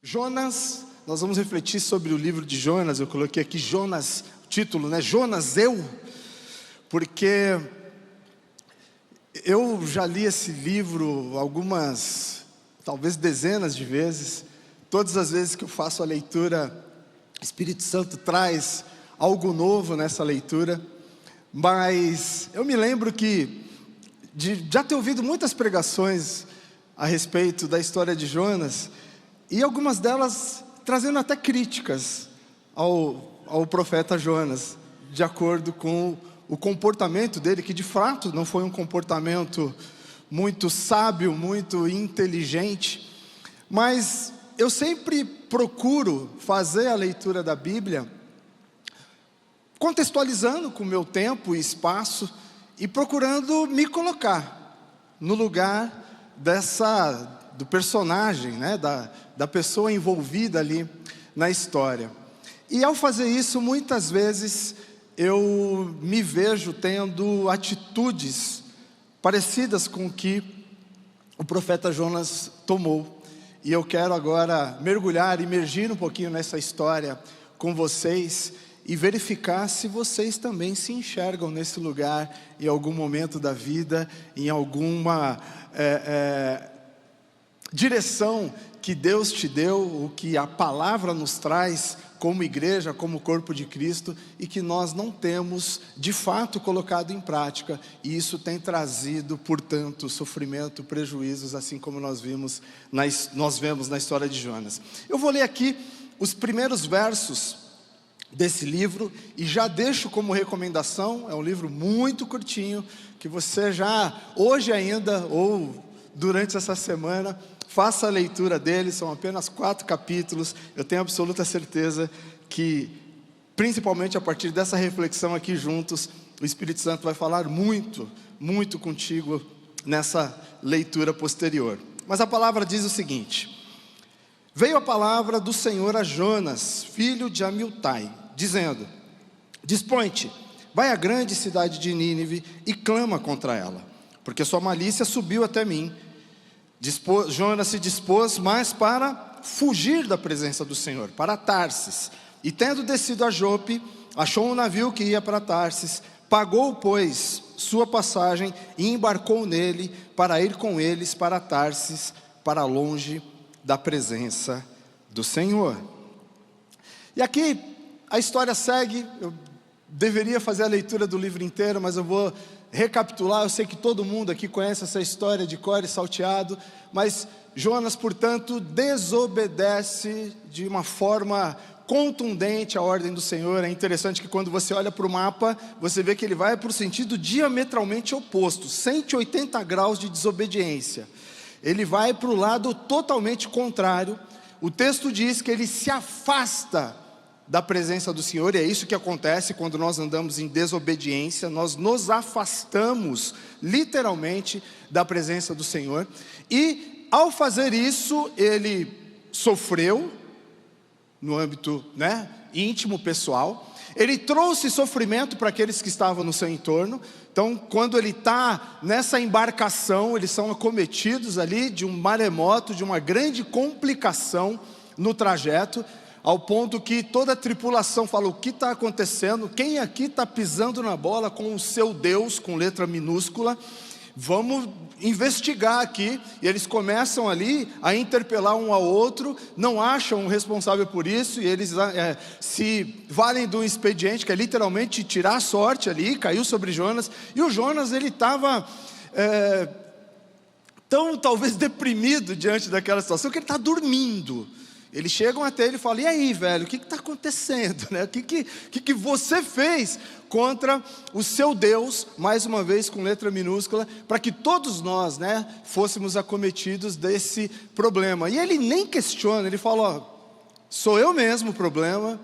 Jonas, nós vamos refletir sobre o livro de Jonas. Eu coloquei aqui Jonas, o título, né? Jonas, porque eu já li esse livro algumas, talvez dezenas de vezes. Todas as vezes que eu faço a leitura, o Espírito Santo traz algo novo nessa leitura. Mas eu me lembro de já ter ouvido muitas pregações a respeito da história de Jonas, e algumas delas trazendo até críticas ao profeta Jonas, de acordo com o comportamento dele, que de fato não foi um comportamento muito sábio, muito inteligente. Mas eu sempre procuro fazer a leitura da Bíblia contextualizando com o meu tempo e espaço, e procurando me colocar no lugar do personagem, né, da pessoa envolvida ali na história. E ao fazer isso, muitas vezes eu me vejo tendo atitudes parecidas com o que o profeta Jonas tomou. E eu quero agora mergulhar, imergir um pouquinho nessa história com vocês e verificar se vocês também se enxergam nesse lugar em algum momento da vida, em alguma direção que Deus te deu, o que a palavra nos traz como igreja, como corpo de Cristo, e que nós não temos de fato colocado em prática, e isso tem trazido, portanto, sofrimento, prejuízos, assim como nós vemos na história de Jonas. Eu vou ler aqui os primeiros versos desse livro, e já deixo como recomendação, é um livro muito curtinho, que você já, hoje ainda, ou durante essa semana, faça a leitura dele. São apenas 4 capítulos, eu tenho absoluta certeza que, principalmente a partir dessa reflexão aqui juntos, o Espírito Santo vai falar muito, muito contigo nessa leitura posterior. Mas a palavra diz o seguinte: veio a palavra do Senhor a Jonas, filho de Amitai, dizendo: dispõe-te, vai à grande cidade de Nínive e clama contra ela, porque sua malícia subiu até mim. Jonas se dispôs, mas para fugir da presença do Senhor, para Tarsis, e tendo descido a Jope, achou um navio que ia para Tarsis, pagou, pois, sua passagem e embarcou nele para ir com eles para Tarsis, para longe da presença do Senhor. E aqui a história segue. Eu deveria fazer a leitura do livro inteiro, mas eu vou recapitular. Eu sei que todo mundo aqui conhece essa história de cor e salteado, mas Jonas, portanto, desobedece de uma forma contundente a ordem do Senhor. É interessante que quando você olha para o mapa, você vê que ele vai para o sentido diametralmente oposto, 180 graus de desobediência. Ele vai para o lado totalmente contrário. O texto diz que ele se afasta da presença do Senhor, e é isso que acontece quando nós andamos em desobediência. Nós nos afastamos literalmente da presença do Senhor, e ao fazer isso, ele sofreu no âmbito, íntimo, pessoal. Ele trouxe sofrimento para aqueles que estavam no seu entorno. Então, quando ele está nessa embarcação, eles são acometidos ali de um maremoto, de uma grande complicação no trajeto, ao ponto que toda a tripulação fala: o que está acontecendo? Quem aqui está pisando na bola com o seu Deus, com letra minúscula? Vamos investigar aqui. E eles começam ali a interpelar um ao outro, não acham um responsável por isso, e eles se valem de um expediente, que é literalmente tirar a sorte ali. Caiu sobre Jonas, e o Jonas, ele estava tão talvez deprimido diante daquela situação, que ele está dormindo. Eles chegam até ele e falam: e aí, velho, o que está acontecendo? O que você fez contra o seu Deus? Mais uma vez com letra minúscula, para que todos nós fôssemos acometidos desse problema. E ele nem questiona, ele fala: sou eu mesmo o problema,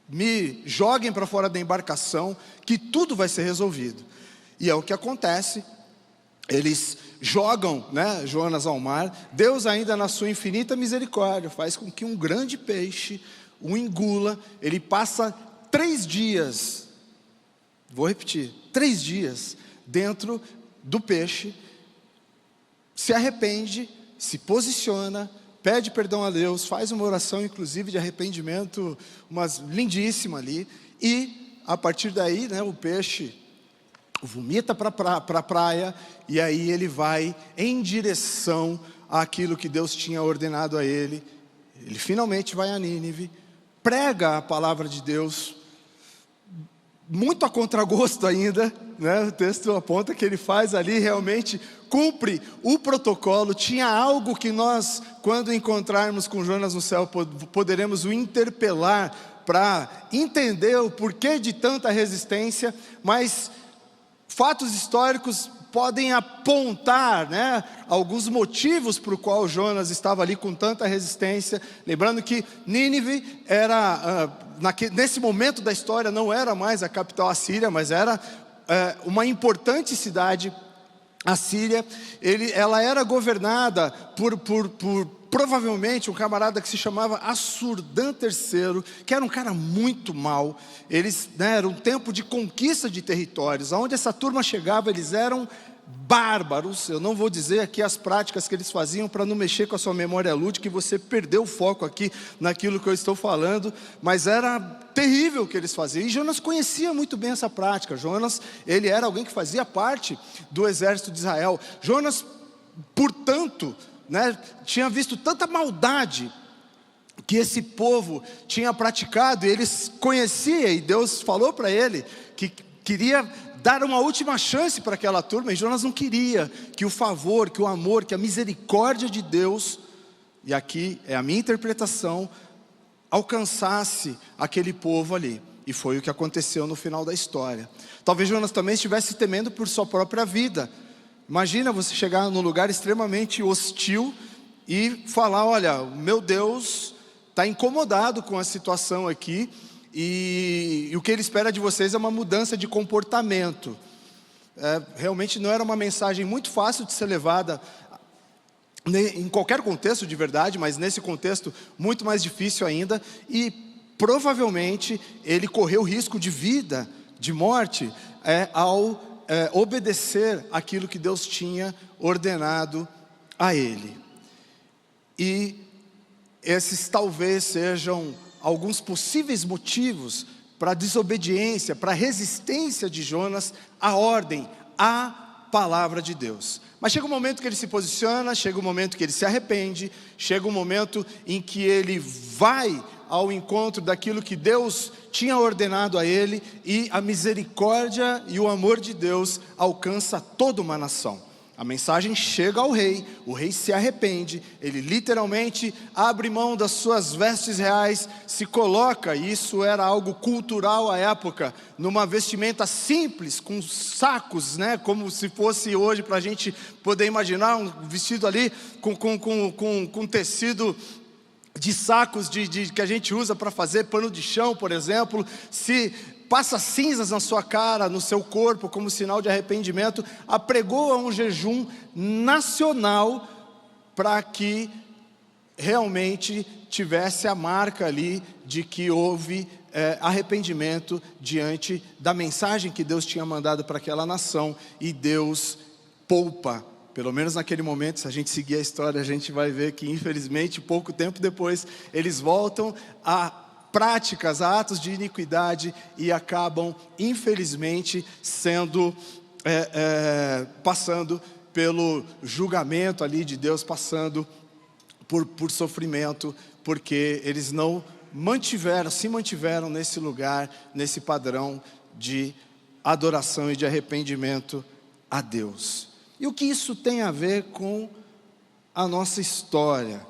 me joguem para fora da embarcação, que tudo vai ser resolvido. E é o que acontece. Eles jogam Jonas ao mar. Deus, ainda na sua infinita misericórdia, faz com que um grande peixe o engula. Ele passa 3 dias, vou repetir, 3 dias dentro do peixe, se arrepende, se posiciona, pede perdão a Deus, faz uma oração inclusive de arrependimento, lindíssima ali, e a partir daí, né, o peixe vomita para a praia, e aí ele vai em direção àquilo que Deus tinha ordenado a ele. Ele finalmente vai a Nínive, prega a palavra de Deus, muito a contragosto ainda, né? O texto aponta que ele faz ali, realmente cumpre o protocolo. Tinha algo que nós, quando encontrarmos com Jonas no céu, poderemos o interpelar para entender o porquê de tanta resistência, mas fatos históricos podem apontar, né, alguns motivos para o qual Jonas estava ali com tanta resistência. Lembrando que Nínive era, nesse momento da história, não era mais a capital assíria, mas era uma importante cidade assíria. Ela era governada por provavelmente um camarada que se chamava Assur-dan III, que era um cara muito mau. Eles, né, era um tempo de conquista de territórios. Aonde essa turma chegava, eles eram bárbaros. Eu não vou dizer aqui as práticas que eles faziam para não mexer com a sua memória lúdica, que você perdeu o foco aqui naquilo que eu estou falando, mas era terrível o que eles faziam. E Jonas conhecia muito bem essa prática. Jonas, ele era alguém que fazia parte do exército de Israel. Jonas, portanto, né, tinha visto tanta maldade que esse povo tinha praticado, e eles conheciam, e Deus falou para ele que queria dar uma última chance para aquela turma, e Jonas não queria que o favor, que o amor, que a misericórdia de Deus, e aqui é a minha interpretação, alcançasse aquele povo ali. E foi o que aconteceu no final da história. Talvez Jonas também estivesse temendo por sua própria vida. Imagina você chegar num lugar extremamente hostil e falar: olha, meu Deus está incomodado com a situação aqui, e o que ele espera de vocês é uma mudança de comportamento. Realmente não era uma mensagem muito fácil de ser levada em qualquer contexto de verdade, mas nesse contexto muito mais difícil ainda. E provavelmente ele correu risco de vida, de morte, ao obedecer aquilo que Deus tinha ordenado a ele. E esses talvez sejam alguns possíveis motivos para a desobediência, para a resistência de Jonas à ordem, à palavra de Deus. Mas chega um momento que ele se posiciona, chega um momento que ele se arrepende, chega um momento em que ele vai ao encontro daquilo que Deus tinha ordenado a ele, e a misericórdia e o amor de Deus alcança toda uma nação. A mensagem chega ao rei, o rei se arrepende, ele literalmente abre mão das suas vestes reais, se coloca, e isso era algo cultural à época, numa vestimenta simples, com sacos, né, como se fosse hoje, para a gente poder imaginar, um vestido ali com tecido de sacos que a gente usa para fazer pano de chão, por exemplo. Se passa cinzas na sua cara, no seu corpo, como sinal de arrependimento, apregoa um jejum nacional para que realmente tivesse a marca ali de que houve arrependimento diante da mensagem que Deus tinha mandado para aquela nação. E Deus poupa, pelo menos naquele momento. Se a gente seguir a história, a gente vai ver que infelizmente pouco tempo depois eles voltam a práticas, a atos de iniquidade, e acabam infelizmente sendo passando pelo julgamento ali de Deus, passando por sofrimento, porque eles não se mantiveram nesse lugar, nesse padrão de adoração e de arrependimento a Deus. E o que isso tem a ver com a nossa história?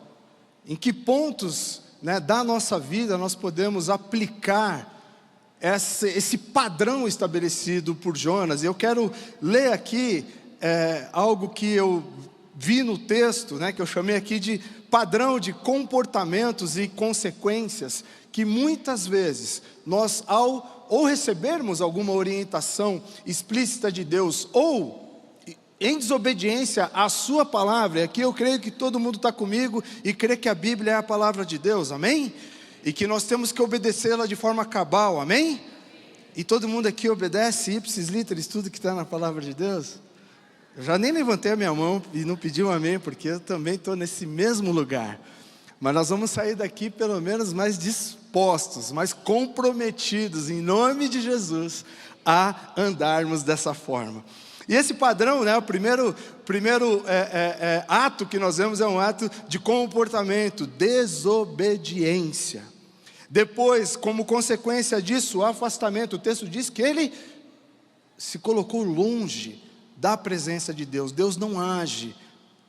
Em que pontos, né, da nossa vida nós podemos aplicar esse padrão estabelecido por Jonas? E eu quero ler aqui algo que eu vi no texto, né, que eu chamei aqui de padrão de comportamentos e consequências, que muitas vezes nós, ou recebermos alguma orientação explícita de Deus, ou em desobediência à sua palavra, e aqui eu creio que todo mundo está comigo e crê que a Bíblia é a palavra de Deus, amém? E que nós temos que obedecê-la de forma cabal, amém? E todo mundo aqui obedece ipsis literis tudo que está na palavra de Deus? Eu já nem levantei a minha mão e não pedi um amém, porque eu também estou nesse mesmo lugar. mas nós vamos sair daqui pelo menos mais dispostos, mais comprometidos, em nome de Jesus, a andarmos dessa forma. E esse padrão, né, o primeiro ato que nós vemos é um ato de comportamento, desobediência. Depois, como consequência disso, o afastamento. O texto diz que ele se colocou longe da presença de Deus. Deus não age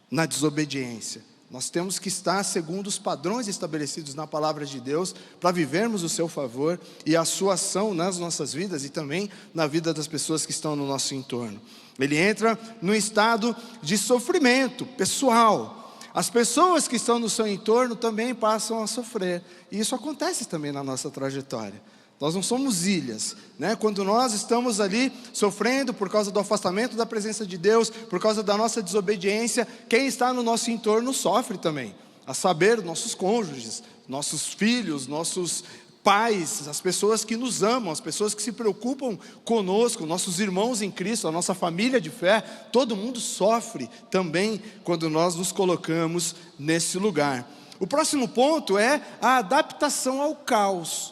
na desobediência. Nós temos que estar segundo os padrões estabelecidos na palavra de Deus para vivermos o seu favor e a sua ação nas nossas vidas e também na vida das pessoas que estão no nosso entorno. Ele entra num estado de sofrimento pessoal. As pessoas que estão no seu entorno também passam a sofrer. E isso acontece também na nossa trajetória. Nós não somos ilhas, né? Quando nós estamos ali sofrendo por causa do afastamento da presença de Deus, por causa da nossa desobediência, quem está no nosso entorno sofre também. A saber, nossos cônjuges, nossos filhos, nossos pais, as pessoas que nos amam, as pessoas que se preocupam conosco, nossos irmãos em Cristo, a nossa família de fé, todo mundo sofre também quando nós nos colocamos nesse lugar. O próximo ponto é a adaptação ao caos.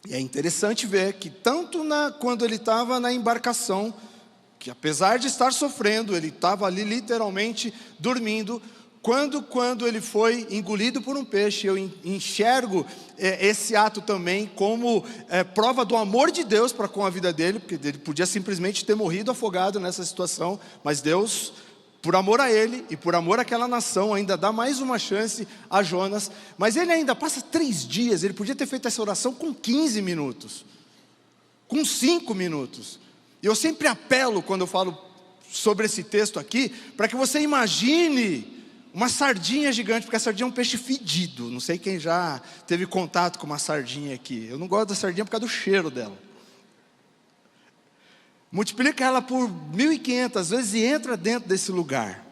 E é interessante ver que tanto quando ele estava na embarcação, que apesar de estar sofrendo, ele estava ali literalmente dormindo, quando ele foi engolido por um peixe, eu enxergo esse ato também como prova do amor de Deus para com a vida dele, porque ele podia simplesmente ter morrido afogado nessa situação, mas Deus, por amor a ele e por amor àquela nação, ainda dá mais uma chance a Jonas. Mas ele ainda passa 3 dias, ele podia ter feito essa oração com 15 minutos, com 5 minutos. E eu sempre apelo, quando eu falo sobre esse texto aqui, para que você imagine uma sardinha gigante, porque a sardinha é um peixe fedido. Não sei quem já teve contato com uma sardinha aqui. Eu não gosto da sardinha por causa do cheiro dela. Multiplica ela por 1.500 vezes e entra dentro desse lugar.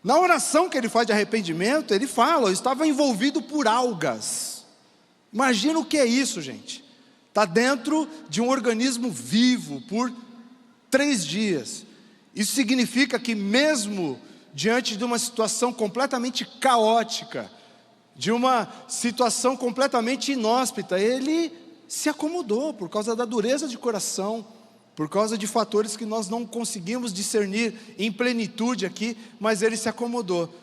Na oração que ele faz de arrependimento, ele fala: eu estava envolvido por algas. Imagina o que é isso, gente. Está dentro de um organismo vivo por 3 dias. Isso significa que mesmo diante de uma situação completamente caótica, de uma situação completamente inóspita, ele se acomodou por causa da dureza de coração, por causa de fatores que nós não conseguimos discernir em plenitude aqui, mas ele se acomodou.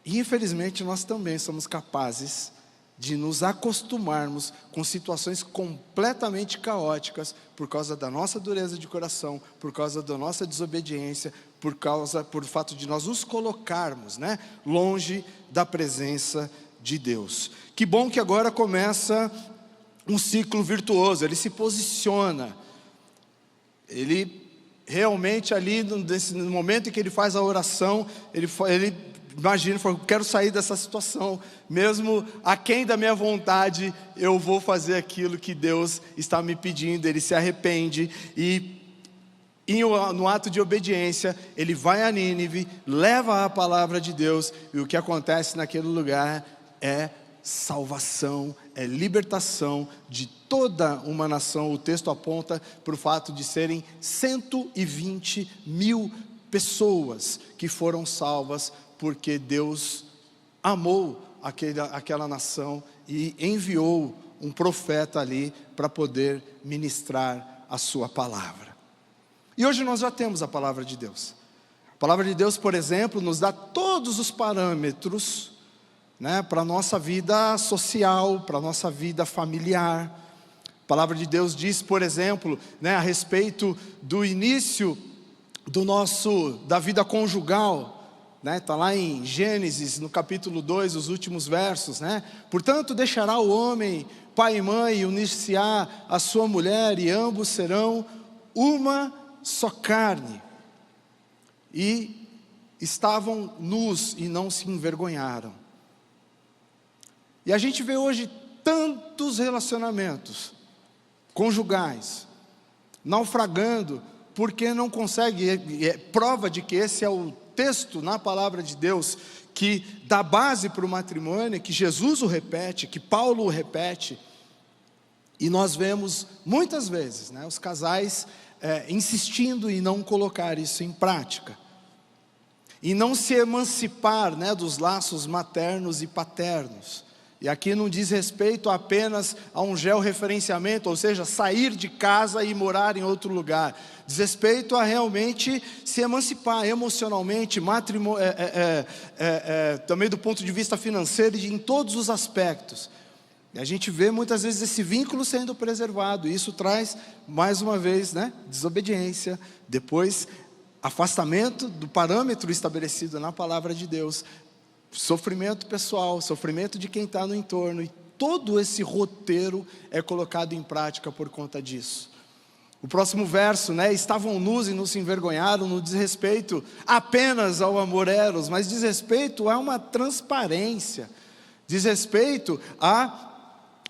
E infelizmente nós também somos capazes de nos acostumarmos com situações completamente caóticas por causa da nossa dureza de coração, por causa da nossa desobediência, por fato de nós nos colocarmos, né, longe da presença de Deus. Que bom que agora começa um ciclo virtuoso. Ele se posiciona, ele realmente ali no momento em que ele faz a oração, ele imagina, fala: quero sair dessa situação, mesmo aquém da minha vontade, eu vou fazer aquilo que Deus está me pedindo. Ele se arrepende e no ato de obediência, ele vai a Nínive, leva a palavra de Deus, e o que acontece naquele lugar é salvação, é libertação de toda uma nação. O texto aponta para o fato de serem 120.000 pessoas que foram salvas, porque Deus amou aquela nação e enviou um profeta ali para poder ministrar a sua palavra. E hoje nós já temos a palavra de Deus. A palavra de Deus, por exemplo, nos dá todos os parâmetros, né, para a nossa vida social, para a nossa vida familiar. A palavra de Deus diz, por exemplo, né, a respeito do início da vida conjugal, né, está lá em Gênesis, no capítulo 2, os últimos versos, né? Portanto, deixará o homem pai e mãe, e unir-se-á a sua mulher, e ambos serão uma só carne. E estavam nus e não se envergonharam. E a gente vê hoje tantos relacionamentos conjugais naufragando, porque não consegue. É prova de que esse é o texto na palavra de Deus que dá base para o matrimônio, que Jesus o repete, que Paulo o repete. E nós vemos muitas vezes, né, os casais insistindo em não colocar isso em prática. em não se emancipar, né, dos laços maternos e paternos. E aqui não diz respeito apenas a um georreferenciamento, ou seja, sair de casa e morar em outro lugar. Diz respeito a realmente se emancipar emocionalmente, também do ponto de vista financeiro e em todos os aspectos. E a gente vê muitas vezes esse vínculo sendo preservado, e isso traz, mais uma vez, né, desobediência, depois afastamento do parâmetro estabelecido na palavra de Deus, sofrimento pessoal, sofrimento de quem está no entorno, e todo esse roteiro é colocado em prática por conta disso. O próximo verso, né, estavam nus e não se envergonharam, não diz respeito apenas ao amor eros, mas diz respeito a uma transparência, diz respeito a,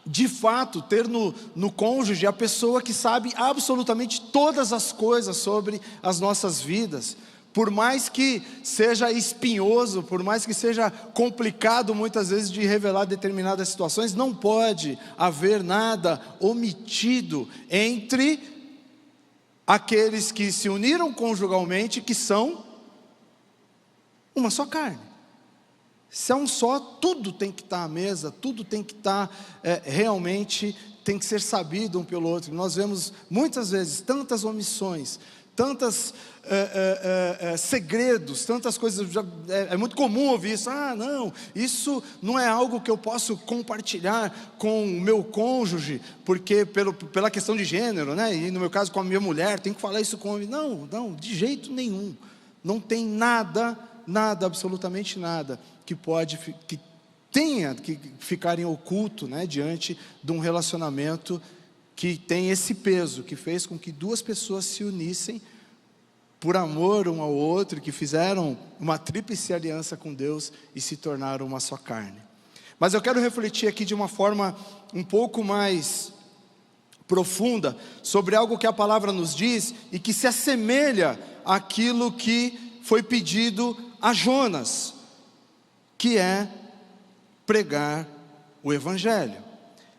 de fato, ter no cônjuge a pessoa que sabe absolutamente todas as coisas sobre as nossas vidas. Por mais que seja espinhoso, por mais que seja complicado muitas vezes de revelar determinadas situações, não pode haver nada omitido entre aqueles que se uniram conjugalmente, que são uma só carne. Se é um só, tudo tem que estar à mesa, tudo tem que estar realmente, tem que ser sabido um pelo outro. Nós vemos muitas vezes tantas omissões, tantos segredos, tantas coisas. É muito comum ouvir isso. Não, isso não é algo que eu posso compartilhar com o meu cônjuge, porque pela questão de gênero, né? E no meu caso com a minha mulher, tem que falar isso com o homem. Não, de jeito nenhum. Não tem nada, absolutamente nada, que tenha que ficar em oculto, né, diante de um relacionamento que tem esse peso, que fez com que duas pessoas se unissem por amor um ao outro, que fizeram uma tríplice aliança com Deus e se tornaram uma só carne. Mas eu quero refletir aqui de uma forma um pouco mais profunda sobre algo que a palavra nos diz e que se assemelha àquilo que foi pedido a Jonas, que é pregar o Evangelho.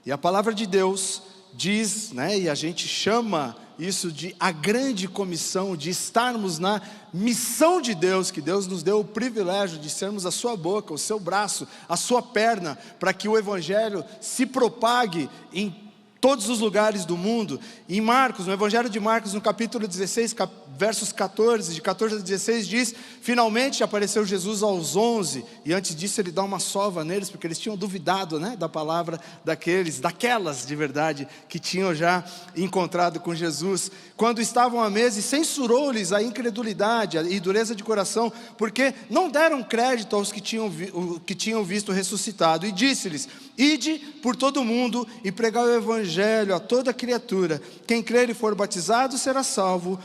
E a palavra de Deus diz, né, e a gente chama isso de a grande comissão, de estarmos na missão de Deus, que Deus nos deu o privilégio de sermos a sua boca, o seu braço, a sua perna, para que o Evangelho se propague em todos os lugares do mundo. Em Marcos, no Evangelho de Marcos, no capítulo 16, versos 14, de 14 a 16, diz: finalmente apareceu Jesus aos 11, e antes disso ele dá uma sova neles, porque eles tinham duvidado, né, da palavra daquelas de verdade, que tinham já encontrado com Jesus. Quando estavam à mesa, e censurou-lhes a incredulidade e dureza de coração, porque não deram crédito aos que tinham visto ressuscitado, e disse-lhes: ide por todo o mundo e pregai o Evangelho a toda criatura. Quem crer e for batizado será salvo,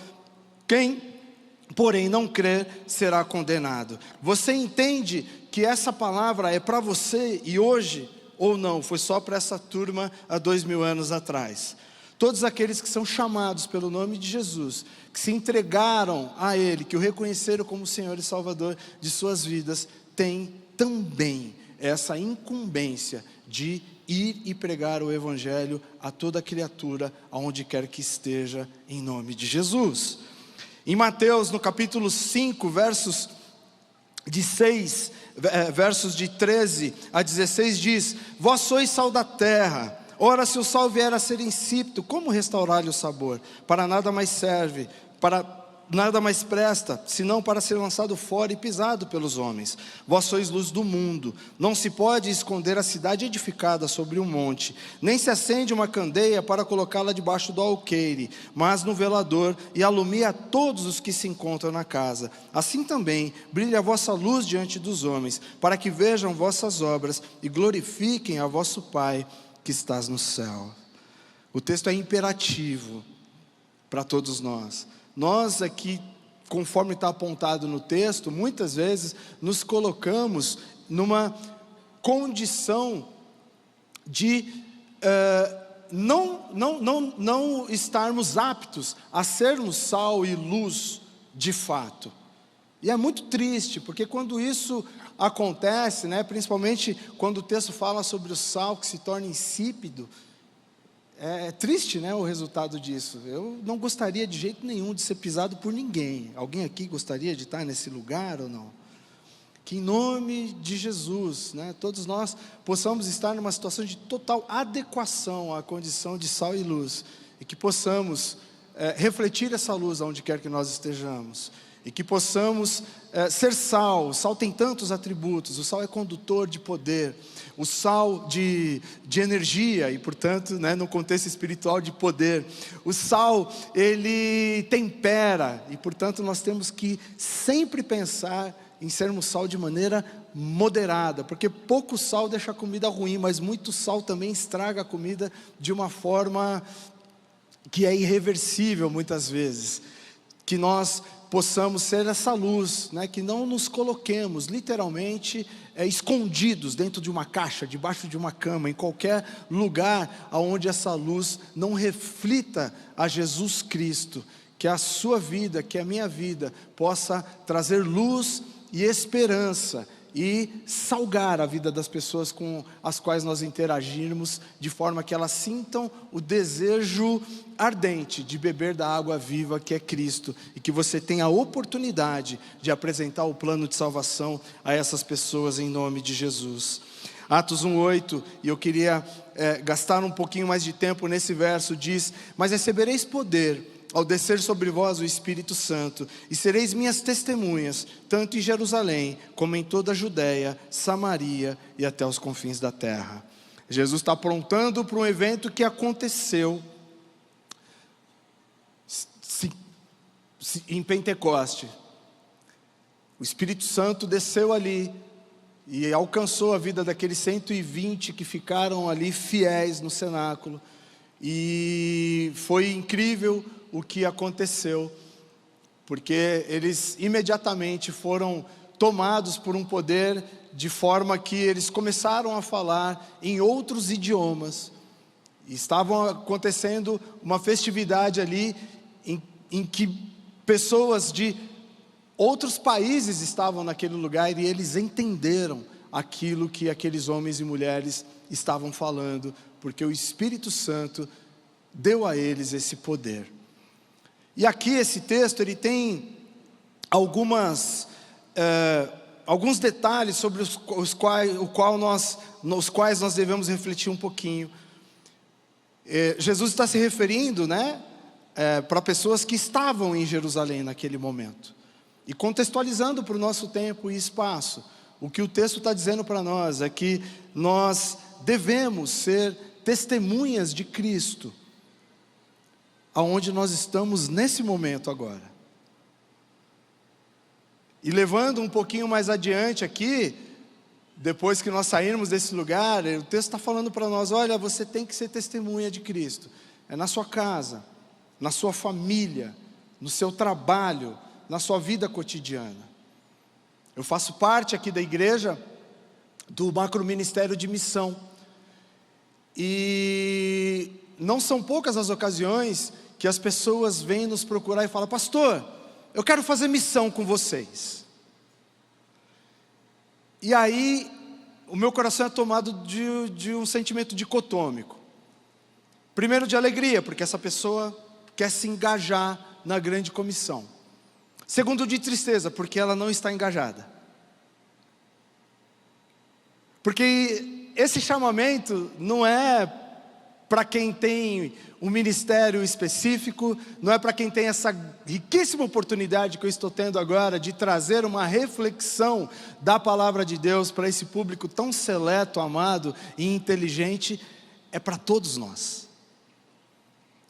quem, porém, não crer será condenado. Você entende que essa palavra é para você e hoje, ou não? Foi só para essa turma há 2000 anos atrás. Todos aqueles que são chamados pelo nome de Jesus, que se entregaram a Ele, que o reconheceram como Senhor e Salvador de suas vidas, têm também essa incumbência de ir e pregar o Evangelho a toda criatura, aonde quer que esteja, em nome de Jesus. Em Mateus, no capítulo 5, versos de 13 a 16, diz: vós sois sal da terra. Ora, se o sal vier a ser insípido, como restaurar-lhe o sabor? Para nada mais serve, para nada mais presta, senão para ser lançado fora e pisado pelos homens. Vós sois luz do mundo. Não se pode esconder a cidade edificada sobre um monte, nem se acende uma candeia para colocá-la debaixo do alqueire, mas no velador, e alumia a todos os que se encontram na casa. Assim também brilha a vossa luz diante dos homens, para que vejam vossas obras e glorifiquem a vosso Pai que estás no céu. O texto é imperativo para todos nós. Nós aqui, conforme está apontado no texto, muitas vezes nos colocamos numa condição de não estarmos aptos a sermos sal e luz de fato. E é muito triste, porque quando isso acontece, né, principalmente quando o texto fala sobre o sal que se torna insípido, É triste, né, o resultado disso. Eu não gostaria de jeito nenhum de ser pisado por ninguém. Alguém aqui gostaria de estar nesse lugar ou não? Que em nome de Jesus, né, todos nós possamos estar numa situação de total adequação à condição de sal e luz, e que possamos refletir essa luz aonde quer que nós estejamos, e que possamos ser sal. O sal tem tantos atributos. O sal é condutor de poder, o sal de energia e, portanto, né, no contexto espiritual, de poder. O sal, ele tempera e, portanto, nós temos que sempre pensar em sermos sal de maneira moderada, porque pouco sal deixa a comida ruim, mas muito sal também estraga a comida de uma forma que é irreversível muitas vezes. Que nós possamos ser essa luz, né, que não nos coloquemos literalmente escondidos dentro de uma caixa, debaixo de uma cama, em qualquer lugar onde essa luz não reflita a Jesus Cristo. Que a sua vida, que a minha vida possa trazer luz e esperança e salgar a vida das pessoas com as quais nós interagirmos, de forma que elas sintam o desejo ardente de beber da água viva que é Cristo, e que você tenha a oportunidade de apresentar o plano de salvação a essas pessoas em nome de Jesus. Atos 1:8, e eu queria gastar um pouquinho mais de tempo nesse verso, diz: mas recebereis poder ao descer sobre vós o Espírito Santo, e sereis minhas testemunhas, tanto em Jerusalém, como em toda a Judéia, Samaria e até os confins da terra. Jesus está aprontando para um evento que aconteceu em Pentecoste. O Espírito Santo desceu ali e alcançou a vida daqueles 120 que ficaram ali fiéis no cenáculo, e foi incrível o que aconteceu, porque eles imediatamente foram tomados por um poder, de forma que eles começaram a falar em outros idiomas. E estavam acontecendo uma festividade ali, em que pessoas de outros países estavam naquele lugar, e eles entenderam aquilo que aqueles homens e mulheres estavam falando, porque o Espírito Santo deu a eles esse poder. E aqui esse texto, ele tem alguns detalhes sobre os quais nós devemos refletir um pouquinho. Jesus está se referindo, né, para pessoas que estavam em Jerusalém naquele momento, e contextualizando para o nosso tempo e espaço. O que o texto está dizendo para nós é que nós devemos ser testemunhas de Cristo, aonde nós estamos nesse momento agora. E levando um pouquinho mais adiante aqui, depois que nós sairmos desse lugar, o texto está falando para nós: olha, você tem que ser testemunha de Cristo. É na sua casa, na sua família, no seu trabalho, na sua vida cotidiana. Eu faço parte aqui da igreja do macro ministério de missão, e não são poucas as ocasiões que as pessoas vêm nos procurar e falam: pastor, eu quero fazer missão com vocês. E aí o meu coração é tomado de um sentimento dicotômico. Primeiro, de alegria, porque essa pessoa quer se engajar na grande comissão. Segundo, de tristeza, porque ela não está engajada. Porque esse chamamento não é para quem tem um ministério específico, não é para quem tem essa riquíssima oportunidade que eu estou tendo agora de trazer uma reflexão da palavra de Deus para esse público tão seleto, amado e inteligente. É para todos nós.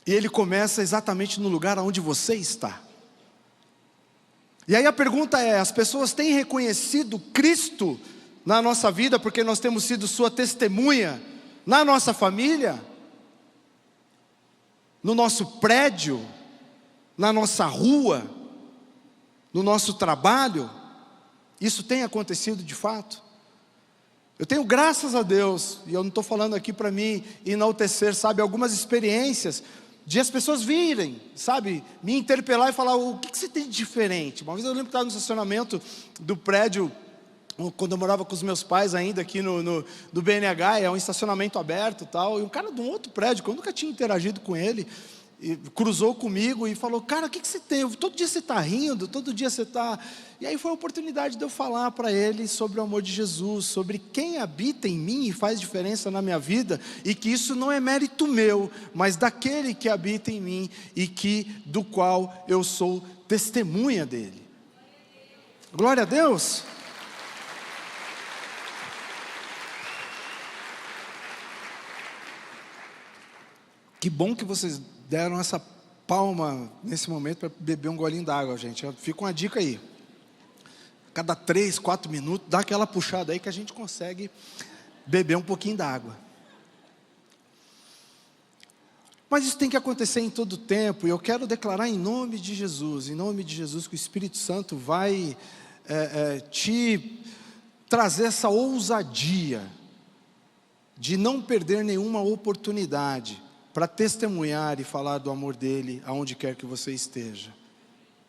E ele começa exatamente no lugar onde você está. E aí a pergunta é: as pessoas têm reconhecido Cristo na nossa vida, porque nós temos sido sua testemunha na nossa família, no nosso prédio, na nossa rua, no nosso trabalho? Isso tem acontecido de fato? Eu tenho, graças a Deus, e eu não estou falando aqui para mim enaltecer, sabe, algumas experiências de as pessoas virem, sabe, me interpelar e falar: o que você tem de diferente? Uma vez eu lembro que estava no estacionamento do prédio quando eu morava com os meus pais ainda aqui no BNH, é um estacionamento aberto e tal, e um cara de um outro prédio, que eu nunca tinha interagido com ele, e cruzou comigo e falou: cara, o que você tem? Todo dia você está rindo, todo dia você está... E aí foi a oportunidade de eu falar para ele sobre o amor de Jesus, sobre quem habita em mim e faz diferença na minha vida, e que isso não é mérito meu, mas daquele que habita em mim e do qual eu sou testemunha dele. Glória a Deus! Que bom que vocês deram essa palma nesse momento para beber um golinho d'água, gente. Fica uma dica aí. Cada 3, 4 minutos, dá aquela puxada aí que a gente consegue beber um pouquinho d'água. Mas isso tem que acontecer em todo tempo, e eu quero declarar em nome de Jesus, que o Espírito Santo vai te trazer essa ousadia de não perder nenhuma oportunidade para testemunhar e falar do amor dele aonde quer que você esteja,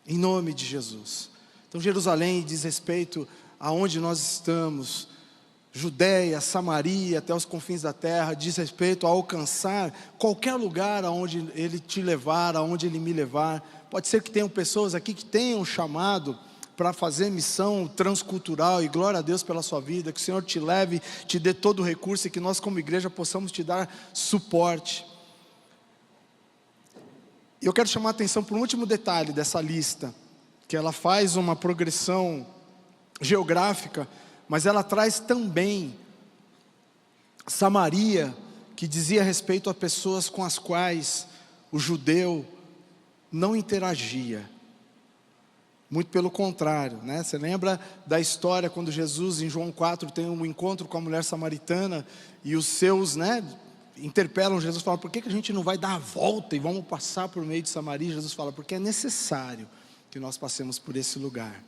em nome de Jesus. Então Jerusalém diz respeito aonde nós estamos, Judéia, Samaria, até os confins da terra, diz respeito a alcançar qualquer lugar aonde ele te levar, aonde ele me levar. Pode ser que tenham pessoas aqui que tenham chamado para fazer missão transcultural, e glória a Deus pela sua vida, que o Senhor te leve, te dê todo o recurso, e que nós como igreja possamos te dar suporte. E eu quero chamar a atenção para um último detalhe dessa lista, que ela faz uma progressão geográfica, mas ela traz também Samaria, que dizia respeito a pessoas com as quais o judeu não interagia. Muito pelo contrário, né? Você lembra da história quando Jesus, em João 4, tem um encontro com a mulher samaritana, e os seus, interpelam Jesus, falam: por que a gente não vai dar a volta e vamos passar por meio de Samaria? Jesus fala: porque é necessário que nós passemos por esse lugar.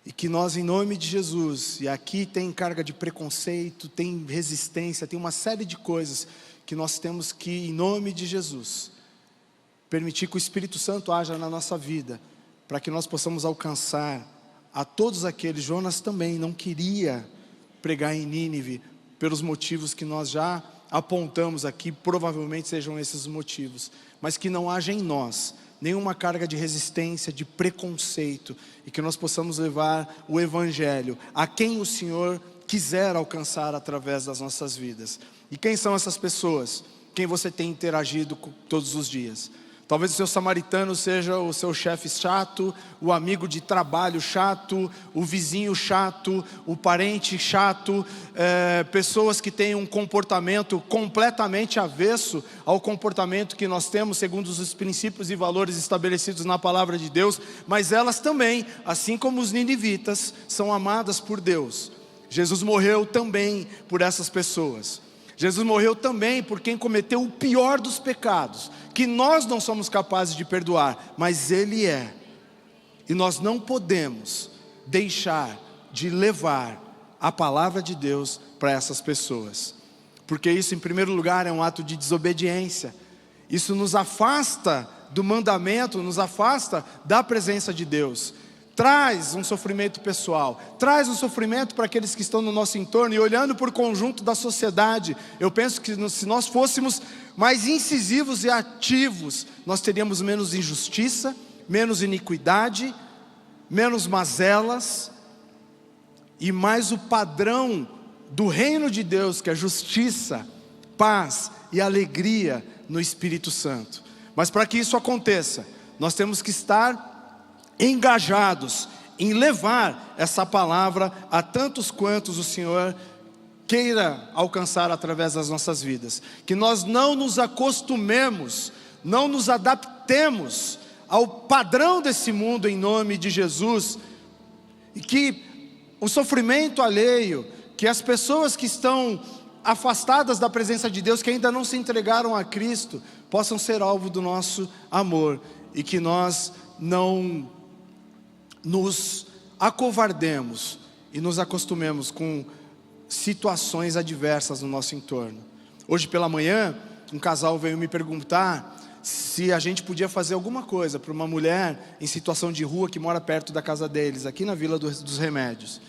E que nós, em nome de Jesus, e aqui tem carga de preconceito, tem resistência, tem uma série de coisas que nós temos que, em nome de Jesus, permitir que o Espírito Santo haja na nossa vida, para que nós possamos alcançar a todos aqueles. Jonas também não queria pregar em Nínive, pelos motivos que nós já apontamos aqui, provavelmente sejam esses os motivos, mas que não haja em nós nenhuma carga de resistência, de preconceito, e que nós possamos levar o Evangelho a quem o Senhor quiser alcançar através das nossas vidas. E quem são essas pessoas? Quem você tem interagido todos os dias? Talvez o seu samaritano seja o seu chefe chato, o amigo de trabalho chato, o vizinho chato, o parente chato, pessoas que têm um comportamento completamente avesso ao comportamento que nós temos segundo os princípios e valores estabelecidos na palavra de Deus, mas elas também, assim como os ninivitas, são amadas por Deus. Jesus morreu também por essas pessoas. Jesus morreu também por quem cometeu o pior dos pecados, que nós não somos capazes de perdoar, mas Ele é. E nós não podemos deixar de levar a palavra de Deus para essas pessoas, porque isso, em primeiro lugar, é um ato de desobediência. Isso nos afasta do mandamento, nos afasta da presença de Deus. Traz um sofrimento pessoal, traz um sofrimento para aqueles que estão no nosso entorno. E olhando por conjunto da sociedade, eu penso que se nós fôssemos mais incisivos e ativos, nós teríamos menos injustiça, menos iniquidade, menos mazelas, e mais o padrão do reino de Deus, que é justiça, paz e alegria no Espírito Santo. Mas para que isso aconteça, nós temos que estar engajados em levar essa palavra a tantos quantos o Senhor queira alcançar através das nossas vidas. Que nós não nos acostumemos, não nos adaptemos ao padrão desse mundo em nome de Jesus, e que o sofrimento alheio, que as pessoas que estão afastadas da presença de Deus, que ainda não se entregaram a Cristo, possam ser alvo do nosso amor, e que nós não nos acovardemos e nos acostumemos com situações adversas no nosso entorno. Hoje pela manhã, um casal veio me perguntar se a gente podia fazer alguma coisa para uma mulher em situação de rua que mora perto da casa deles, aqui na Vila dos Remédios.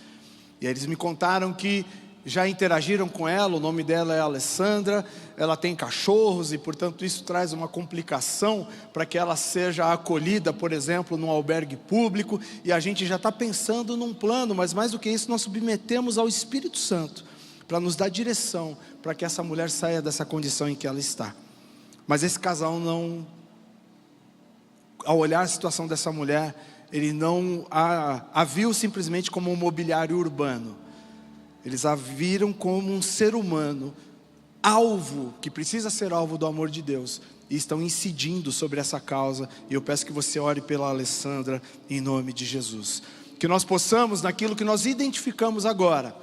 E eles me contaram que já interagiram com ela, o nome dela é Alessandra, ela tem cachorros e portanto isso traz uma complicação para que ela seja acolhida, por exemplo, num albergue público, e a gente já está pensando num plano, mas mais do que isso nós submetemos ao Espírito Santo, para nos dar direção, para que essa mulher saia dessa condição em que ela está. Mas esse casal não, ao olhar a situação dessa mulher, ele não a viu simplesmente como um mobiliário urbano. Eles a viram como um ser humano, alvo, que precisa ser alvo do amor de Deus. E estão incidindo sobre essa causa. E eu peço que você ore pela Alessandra, em nome de Jesus. Que nós possamos, naquilo que nós identificamos agora,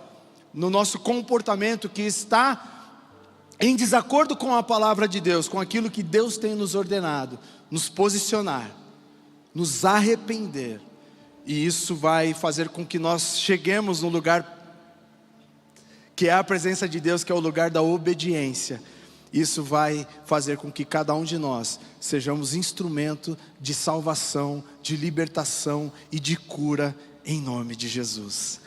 no nosso comportamento que está em desacordo com a palavra de Deus, com aquilo que Deus tem nos ordenado, nos posicionar, nos arrepender. E isso vai fazer com que nós cheguemos no lugar que é a presença de Deus, que é o lugar da obediência. Isso vai fazer com que cada um de nós sejamos instrumento de salvação, de libertação e de cura, em nome de Jesus.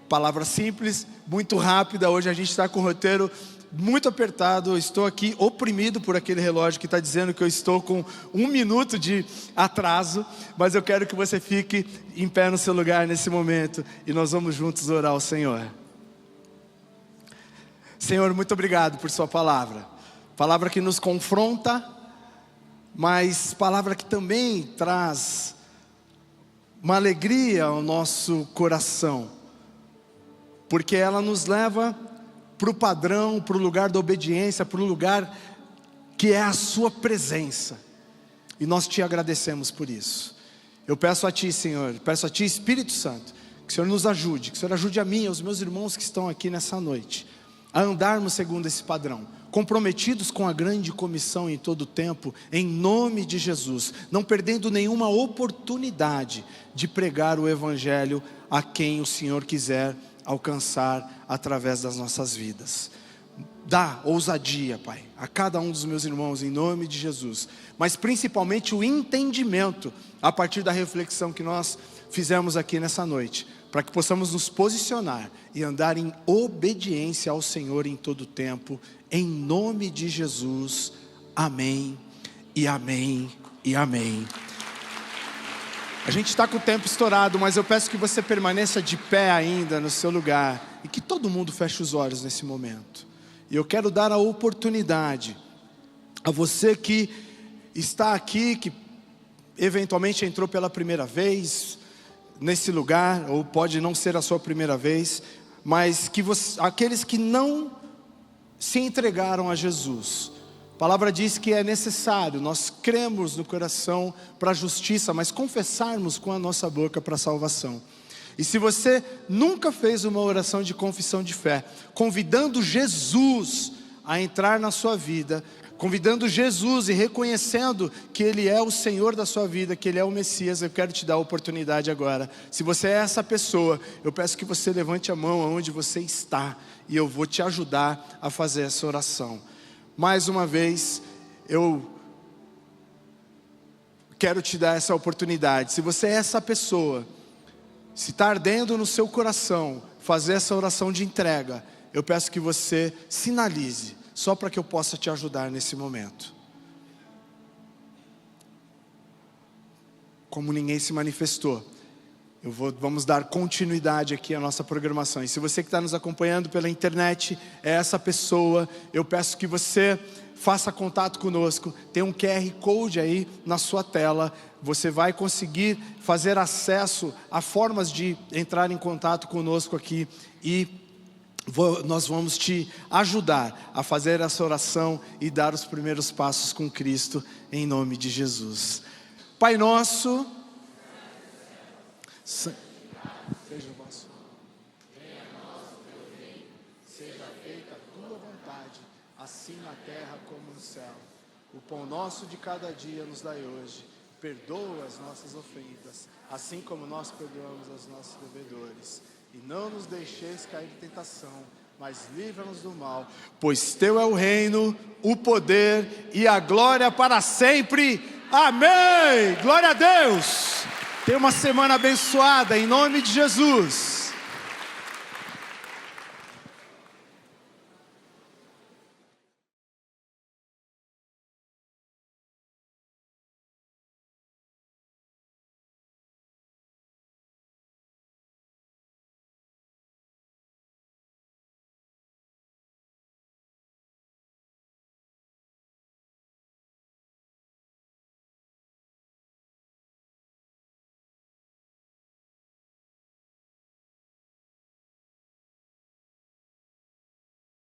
Palavra simples, muito rápida. Hoje a gente está com o roteiro muito apertado. Eu estou aqui oprimido por aquele relógio que está dizendo que eu estou com 1 minuto de atraso, mas eu quero que você fique em pé no seu lugar nesse momento, e nós vamos juntos orar ao Senhor. Senhor, muito obrigado por sua palavra. Palavra que nos confronta, mas palavra que também traz uma alegria ao nosso coração, porque ela nos leva para o padrão, para o lugar da obediência, para o lugar que é a sua presença. E nós te agradecemos por isso. Eu peço a ti, Senhor, peço a ti, Espírito Santo, que o Senhor nos ajude, que o Senhor ajude a mim e aos meus irmãos que estão aqui nessa noite, a andarmos segundo esse padrão, comprometidos com a grande comissão em todo o tempo, em nome de Jesus, não perdendo nenhuma oportunidade de pregar o Evangelho a quem o Senhor quiser alcançar através das nossas vidas. Dá ousadia, Pai, a cada um dos meus irmãos, em nome de Jesus, mas principalmente o entendimento, a partir da reflexão que nós fizemos aqui nessa noite, para que possamos nos posicionar e andar em obediência ao Senhor em todo o tempo, em nome de Jesus, amém, e amém, e amém. A gente está com o tempo estourado, mas eu peço que você permaneça de pé ainda no seu lugar, e que todo mundo feche os olhos nesse momento. E eu quero dar a oportunidade a você que está aqui, que eventualmente entrou pela primeira vez nesse lugar, ou pode não ser a sua primeira vez, mas que aqueles que não se entregaram a Jesus. A palavra diz que é necessário nós cremos no coração para a justiça, mas confessarmos com a nossa boca para a salvação. E se você nunca fez uma oração de confissão de fé, convidando Jesus a entrar na sua vida, convidando Jesus e reconhecendo que Ele é o Senhor da sua vida, que Ele é o Messias, eu quero te dar a oportunidade agora. Se você é essa pessoa, eu peço que você levante a mão aonde você está, e eu vou te ajudar a fazer essa oração. Mais uma vez, eu quero te dar essa oportunidade. Se você é essa pessoa, se está ardendo no seu coração fazer essa oração de entrega, eu peço que você sinalize, só para que eu possa te ajudar nesse momento. Como ninguém se manifestou, vamos dar continuidade aqui à nossa programação. E se você que está nos acompanhando pela internet é essa pessoa, eu peço que você faça contato conosco. Tem um QR Code aí na sua tela. Você vai conseguir fazer acesso a formas de entrar em contato conosco aqui, e nós vamos te ajudar a fazer essa oração e dar os primeiros passos com Cristo, em nome de Jesus. Pai nosso, seja o vosso nome, venha a nós o teu reino, seja feita a tua vontade, assim na terra como no céu. O pão nosso de cada dia nos dai hoje. Perdoa as nossas ofensas, assim como nós perdoamos aos nossos devedores. E não nos deixeis cair em tentação, mas livra-nos do mal. Pois teu é o reino, o poder e a glória para sempre. Amém! Glória a Deus! Tenha uma semana abençoada, em nome de Jesus.